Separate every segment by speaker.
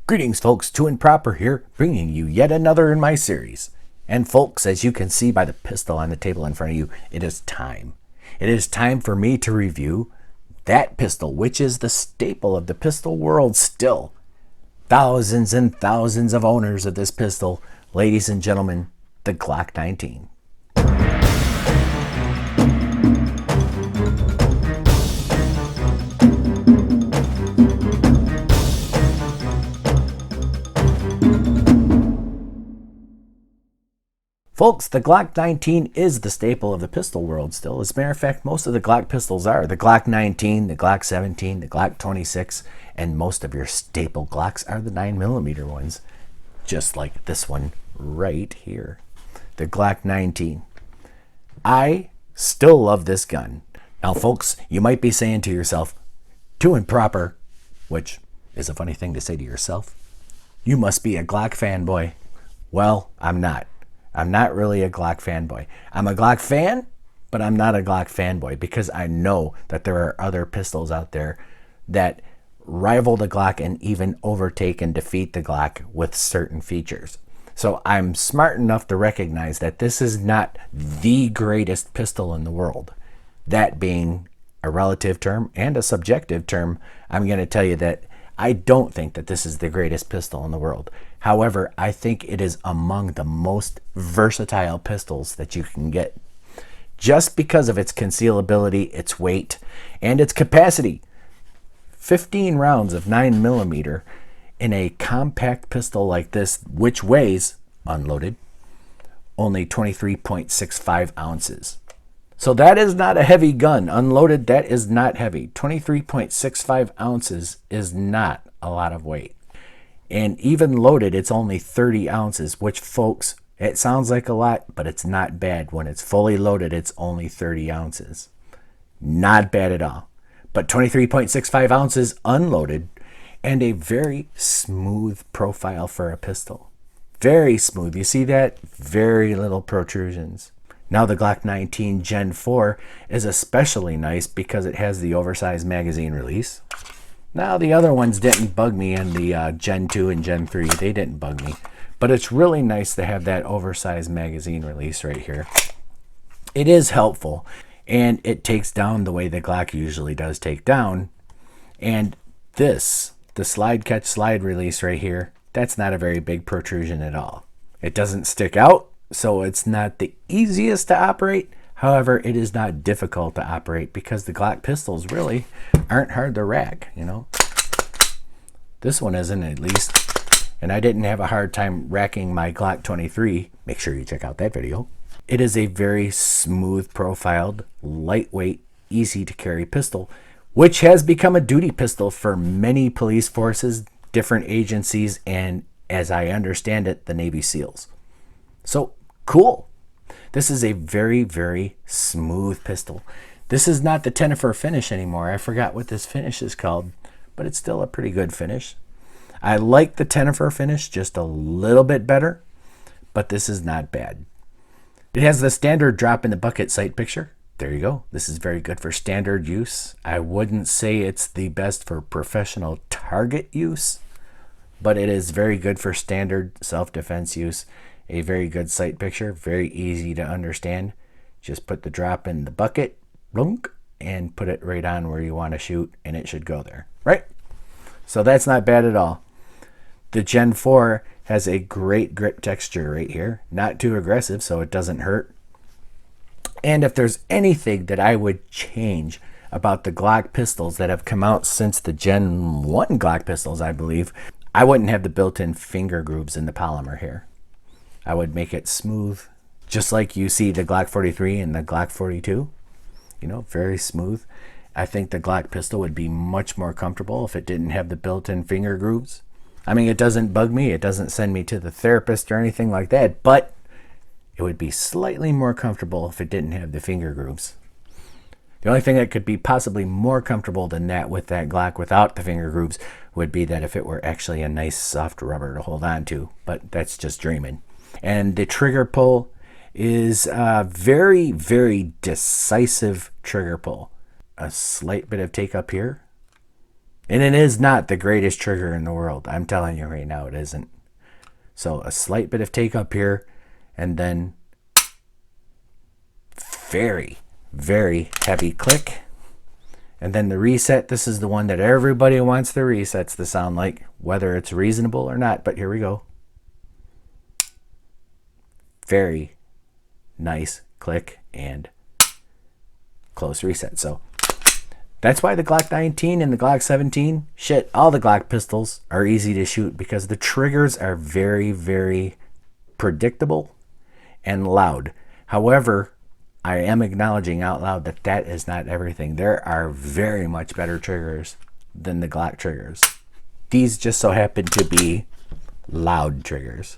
Speaker 1: Greetings, folks. Two and Proper here, bringing you yet another in my series. And folks, as you can see by the pistol on the table in front of you, it is time. It is time for me to review that pistol, which is the staple of the pistol world still. Thousands and thousands of owners of this pistol, ladies and gentlemen, the Glock 19. Folks, the Glock 19 is the staple of the pistol world still. As a matter of fact, most of the Glock pistols are. The Glock 19, the Glock 17, the Glock 26, and most of your staple Glocks are the 9mm ones. Just like this one right here. The Glock 19. I still love this gun. Now, folks, you might be saying to yourself, Two and Proper, which is a funny thing to say to yourself, you must be a Glock fanboy. Well, I'm not. I'm not really a Glock fanboy. I'm a Glock fan, but I'm not a Glock fanboy because I know that there are other pistols out there that rival the Glock and even overtake and defeat the Glock with certain features. So I'm smart enough to recognize that this is not the greatest pistol in the world. That being a relative term and a subjective term, I'm going to tell you that I don't think that this is the greatest pistol in the world. However, I think it is among the most versatile pistols that you can get just because of its concealability, its weight, and its capacity. 15 rounds of 9mm in a compact pistol like this, which weighs, unloaded, only 23.65 ounces. So that is not a heavy gun. Unloaded, that is not heavy. 23.65 ounces is not a lot of weight. And even loaded, it's only 30 ounces, which, folks, it sounds like a lot, but it's not bad. When it's fully loaded, it's only 30 ounces. Not bad at all. But 23.65 ounces unloaded, and a very smooth profile for a pistol. Very smooth. You see that? Very little protrusions. Now the Glock 19 Gen 4 is especially nice because it has the oversized magazine release. Now the other ones didn't bug me, and the Gen 2 and Gen 3, they didn't bug me. But it's really nice to have that oversized magazine release right here. It is helpful, and it takes down the way the Glock usually does take down. And this, the slide catch slide release right here, that's not a very big protrusion at all. It doesn't stick out. So it's not the easiest to operate. However, it is not difficult to operate because the Glock pistols really aren't hard to rack, you know. This one isn't, at least. And I didn't have a hard time racking my Glock 23. Make sure you check out that video. It is a very smooth profiled, lightweight, easy to carry pistol, which has become a duty pistol for many police forces, different agencies, and as I understand it, the Navy SEALs. So cool. This is a very, very smooth pistol. This is not the Tennifer finish anymore. I forgot what this finish is called, but it's still a pretty good finish. I like the Tennifer finish just a little bit better, but this is not bad. It has the standard drop in the bucket sight picture. There you go. This is very good for standard use. I wouldn't say it's the best for professional target use, but it is very good for standard self-defense use. A very good sight picture, very easy to understand. Just put the drop in the bucket, blunk, and put it right on where you want to shoot, and it should go there, right? So that's not bad at all. The Gen 4 has a great grip texture right here. Not too aggressive, so it doesn't hurt. And if there's anything that I would change about the Glock pistols that have come out since the Gen 1 Glock pistols, I believe, I wouldn't have the built-in finger grooves in the polymer here. I would make it smooth, just like you see the Glock 43 and the Glock 42. You know, very smooth. I think the Glock pistol would be much more comfortable if it didn't have the built-in finger grooves. I mean, it doesn't bug me. It doesn't send me to the therapist or anything like that, but it would be slightly more comfortable if it didn't have the finger grooves. The only thing that could be possibly more comfortable than that with that Glock without the finger grooves would be that if it were actually a nice soft rubber to hold on to, but that's just dreaming. And the trigger pull is a very, very decisive trigger pull. A slight bit of take up here. And it is not the greatest trigger in the world. I'm telling you right now, it isn't. So a slight bit of take up here, and then very, very heavy click. And then the reset, this is the one that everybody wants the resets to sound like, whether it's reasonable or not. But here we go. Very nice click and close reset. So that's why the Glock 19 and the Glock 17, shit, all the Glock pistols are easy to shoot because the triggers are very, very predictable and loud. However, I am acknowledging out loud that that is not everything. There are very much better triggers than the Glock triggers. These just so happen to be loud triggers.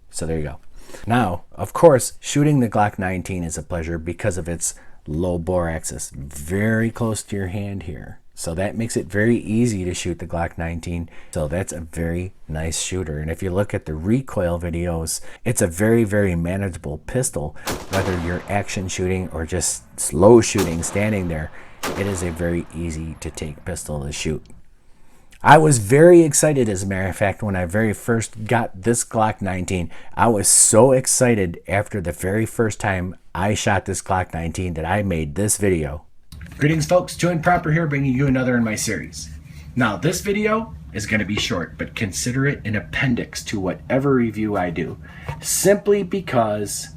Speaker 1: So there you go. Now, of course, shooting the Glock 19 is a pleasure because of its low bore axis, very close to your hand here. So that makes it very easy to shoot the Glock 19. So that's a very nice shooter. And if you look at the recoil videos, it's a very, very manageable pistol. Whether you're action shooting or just slow shooting, standing there, it is a very easy to take pistol to shoot. I was very excited, as a matter of fact, when I very first got this Glock 19. I was so excited after the very first time I shot this Glock 19 that I made this video. Greetings folks, Joe and Proper here, bringing you another in my series. Now this video is going to be short, but consider it an appendix to whatever review I do. Simply because,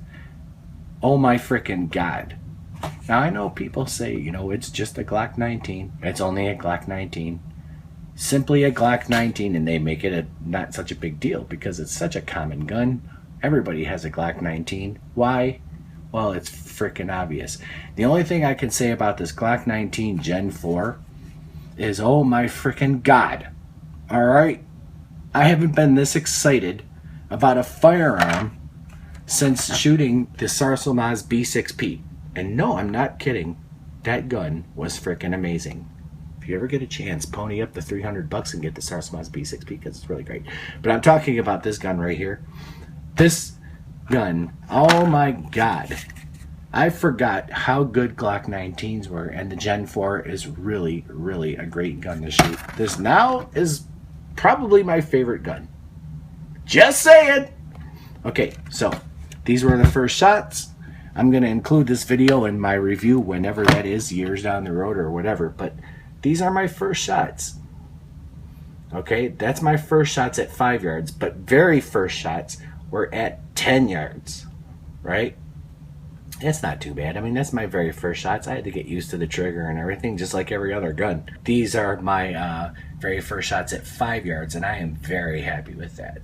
Speaker 1: oh my frickin' God. Now I know people say, you know, it's just a Glock 19. It's only a Glock 19. Simply a Glock 19, and they make it not such a big deal because it's such a common gun. Everybody has a Glock 19. Why? Well, it's freaking obvious. The only thing I can say about this Glock 19 Gen 4 is, oh my freaking God. Alright? I haven't been this excited about a firearm since shooting the Sarsilmaz B6P. And no, I'm not kidding. That gun was freaking amazing. If you ever get a chance, pony up the $300 and get the Sarsilmaz B6P because it's really great. But I'm talking about this gun right here. This gun, oh my God. I forgot how good Glock 19s were, and the Gen 4 is really, really a great gun to shoot. This now is probably my favorite gun. Just saying! Okay, so these were the first shots. I'm going to include this video in my review whenever that is, years down the road or whatever, but these are my first shots. Okay, that's my first shots at 5 yards, but very first shots were at 10 yards, right? That's not too bad. I mean, that's my very first shots. I had to get used to the trigger and everything, just like every other gun. These are my very first shots at 5 yards, and I am very happy with that.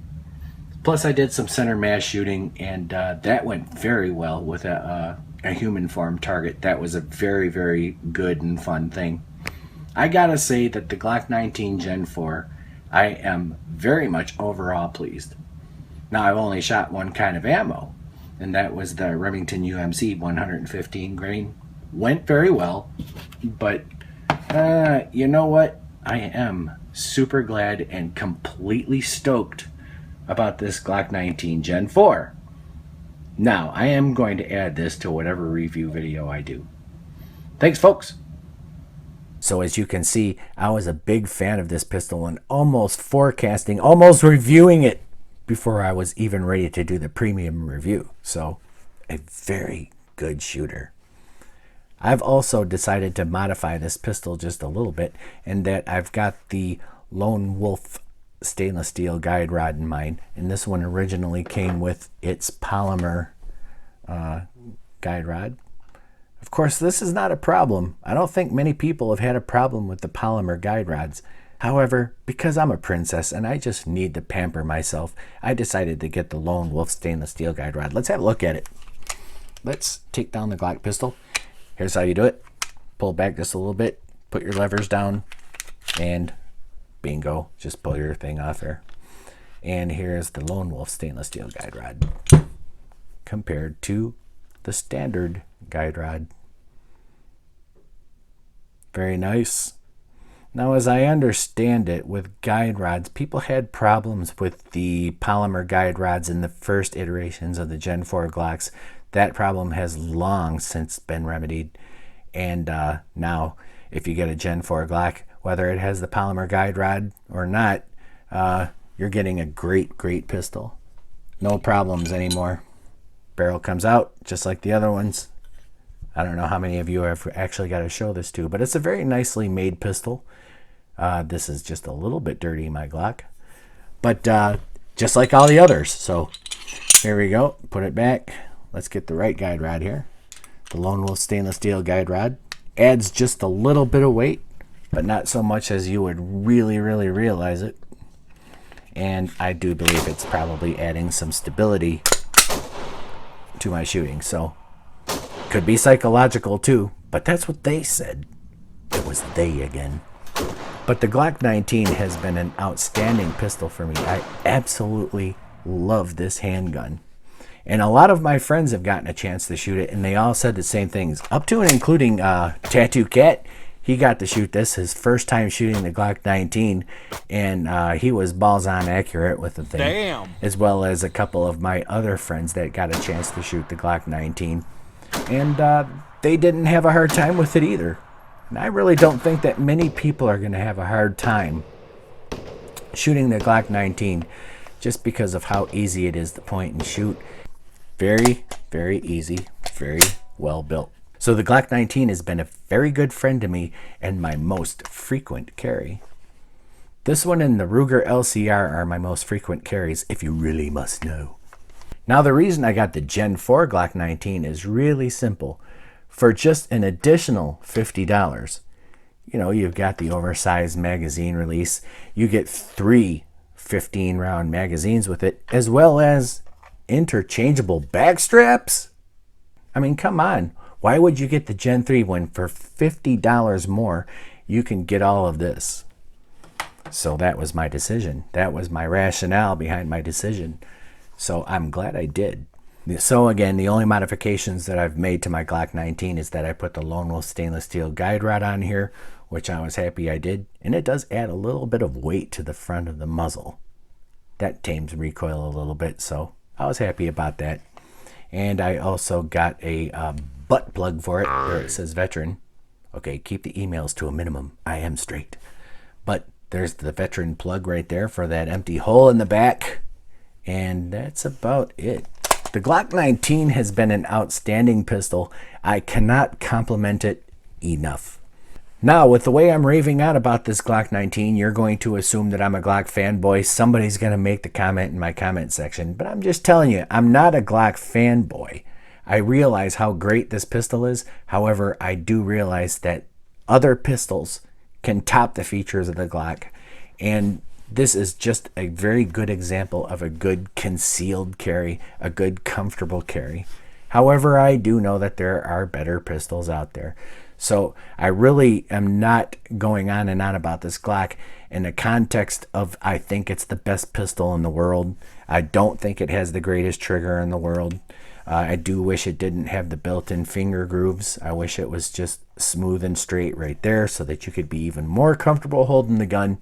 Speaker 1: Plus, I did some center mass shooting, and that went very well with a human form target. That was a very, very good and fun thing. I gotta say that the Glock 19 Gen 4, I am very much overall pleased. Now, I've only shot one kind of ammo, and that was the Remington UMC 115 grain. Went very well, but you know what? I am super glad and completely stoked about this Glock 19 Gen 4. Now, I am going to add this to whatever review video I do. Thanks, folks. So as you can see, I was a big fan of this pistol and almost forecasting, almost reviewing it before I was even ready to do the premium review. So a very good shooter. I've also decided to modify this pistol just a little bit, in that I've got the Lone Wolf stainless steel guide rod in mind, and this one originally came with its polymer guide rod. Of course, this is not a problem. I don't think many people have had a problem with the polymer guide rods. However, because I'm a princess and I just need to pamper myself, I decided to get the Lone Wolf stainless steel guide rod. Let's have a look at it. Let's take down the Glock pistol. Here's how you do it. Pull back just a little bit, put your levers down, and bingo, just pull your thing off there. And here's the Lone Wolf stainless steel guide rod compared to the standard guide rod. Very nice. Now, as I understand it, with guide rods, people had problems with the polymer guide rods in the first iterations of the Gen 4 Glocks. That problem has long since been remedied, and now if you get a Gen 4 Glock, whether it has the polymer guide rod or not, you're getting a great, great pistol. No problems anymore. Barrel comes out just like the other ones. I don't know how many of you have actually got to show this to, but it's a very nicely made pistol. This is just a little bit dirty, my Glock, but just like all the others. So here we go. Put it back. Let's get the right guide rod here. The Lone Wolf stainless steel guide rod adds just a little bit of weight, but not so much as you would really, really realize it. And I do believe it's probably adding some stability to my shooting. So could be psychological too, but that's what they said. It was they again. But the Glock 19 has been an outstanding pistol for me. I absolutely love this handgun. And a lot of my friends have gotten a chance to shoot it, and they all said the same things, up to and including Tattoo Cat. He got to shoot this, his first time shooting the Glock 19, and he was balls on accurate with the thing.
Speaker 2: Damn.
Speaker 1: As well as a couple of my other friends that got a chance to shoot the Glock 19. And they didn't have a hard time with it either. And I really don't think that many people are going to have a hard time shooting the Glock 19 just because of how easy it is to point and shoot. Very, very easy, very well built. So the Glock 19 has been a very good friend to me and my most frequent carry. This one and the Ruger LCR are my most frequent carries, if you really must know. Now the reason I got the Gen 4 Glock 19 is really simple. For just an additional $50, you know, you've got the oversized magazine release. You get 3 15-round magazines with it, as well as interchangeable back straps. I mean, come on. Why would you get the Gen 3 when for $50 more you can get all of this? So that was my decision. That was my rationale behind my decision. So I'm glad I did. So again, the only modifications that I've made to my Glock 19 is that I put the Lone Wolf stainless steel guide rod on here, which I was happy I did. And it does add a little bit of weight to the front of the muzzle. That tames recoil a little bit, so I was happy about that. And I also got a butt plug for it, where it says veteran. Okay, keep the emails to a minimum. I am straight. But there's the veteran plug right there for that empty hole in the back. And that's about it. The Glock 19 has been an outstanding pistol. I cannot compliment it enough. Now, with the way I'm raving out about this Glock 19, you're going to assume that I'm a Glock fanboy. Somebody's going to make the comment in my comment section. But I'm just telling you, I'm not a Glock fanboy. I realize how great this pistol is. However, I do realize that other pistols can top the features of the Glock. And this is just a very good example of a good concealed carry, a good comfortable carry. However, I do know that there are better pistols out there. So I really am not going on and on about this Glock in the context of I think it's the best pistol in the world. I don't think it has the greatest trigger in the world. I do wish it didn't have the built-in finger grooves. I wish it was just smooth and straight right there so that you could be even more comfortable holding the gun.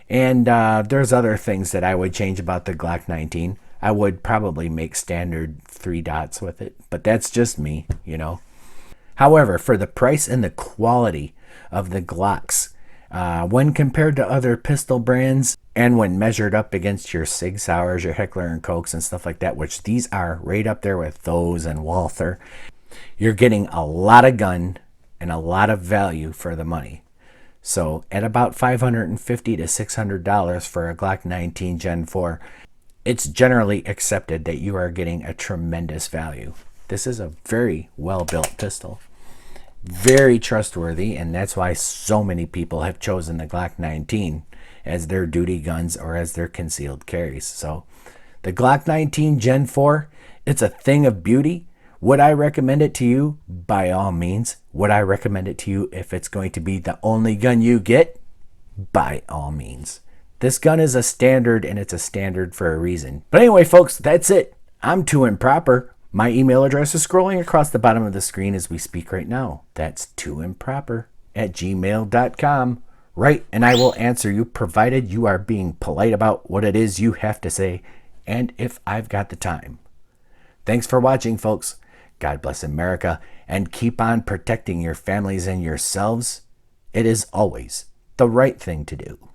Speaker 1: And there's other things that I would change about the Glock 19. I would probably make standard 3 dots with it, but that's just me, you know. However, for the price and the quality of the Glocks, when compared to other pistol brands and when measured up against your Sig Sauers, your Heckler & Kochs and stuff like that, which these are right up there with those and Walther, you're getting a lot of gun and a lot of value for the money. So at about $550 to $600 for a Glock 19 Gen 4, it's generally accepted that you are getting a tremendous value. This is a very well-built pistol, very trustworthy, and that's why so many people have chosen the Glock 19 as their duty guns or as their concealed carries. So the Glock 19 Gen 4, it's a thing of beauty. Would I recommend it to you? By all means. Would I recommend it to you if it's going to be the only gun you get? By all means. This gun is a standard, and it's a standard for a reason. But anyway, folks, that's it. I'm too improper. My email address is scrolling across the bottom of the screen as we speak right now. That's tooimproper@gmail.com. Right, and I will answer you provided you are being polite about what it is you have to say and if I've got the time. Thanks for watching, folks. God bless America, and keep on protecting your families and yourselves. It is always the right thing to do.